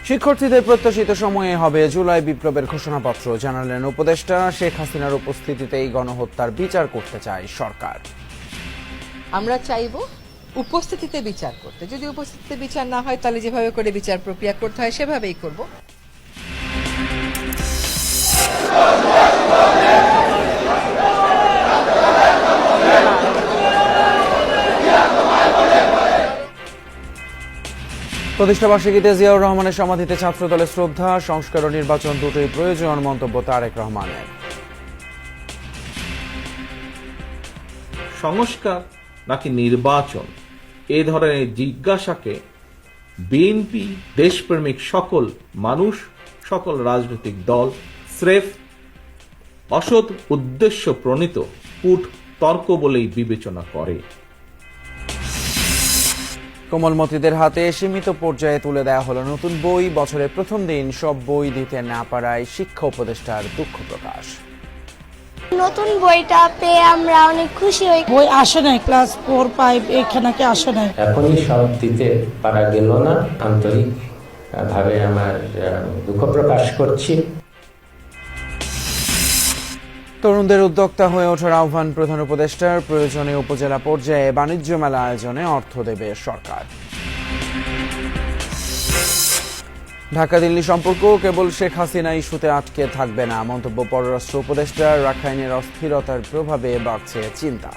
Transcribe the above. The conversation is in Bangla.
শিক্ষার্থীদের প্রত্যাশিত সময়ে হবে জুলাই বিপ্লবের ঘোষণাপত্র, জানালেন উপদেষ্টা। শেখ হাসিনার উপস্থিতিতেই গণহত্যার বিচার করতে চায় সরকার। আমরা চাইব উপস্থিতিতে বিচার করতে। যদি উপস্থিতিতে বিচার না হয় তাহলে যেভাবে করে বিচার প্রক্রিয়া করতে হয় সেভাবেই করব। প্রতিষ্ঠাবার্ষিকীতে জিয়াউর রহমানের সমাধিতে ছাত্রদলের শ্রদ্ধা, সংস্কার ও নির্বাচন দুটোই প্রয়োজন, মন্তব্য তারেক রহমানের। সংস্কার নাকি নির্বাচন, এ ধরনের জিজ্ঞাসাকে বিএনপি দেশপ্রেমিক সকল মানুষ, সকল রাজনৈতিক দল স্রেফ অসৎ উদ্দেশ্য প্রণীত কূট তর্ক বলেই বিবেচনা করে। কোমলমতিদের হাতে সীমিত পর্যায়ে তুলে দেওয়া হলো নতুন বই। বছরের প্রথম দিন সব বই দিতে না পারায় শিক্ষা উপদেষ্টার দুঃখ প্রকাশ। নতুন বইটা পেয়ে আমরা অনেক খুশি হই। বই আসে নাই, ক্লাস 4, 5 এখানে আসে নাই। এখনই সব দিতে পারা গেল না, আন্তরিক ভাবে আমার দুঃখ প্রকাশ করছি। তরুণদের উদ্যোক্তা হয়ে ওঠার আহ্বান প্রধান উপদেষ্টার। প্রয়োজনে উপজেলা পর্যায়ে বাণিজ্য মেলা আয়োজনে অর্থ দেবে সরকার। ঢাকা দিল্লি সম্পর্ক কেবল শেখ হাসিনা ইস্যুতে আটকে থাকবে না, মন্তব্য পররাষ্ট্র উপদেষ্টার। রাখাইনের অস্থিরতার প্রভাবে বাড়ছে চিন্তা।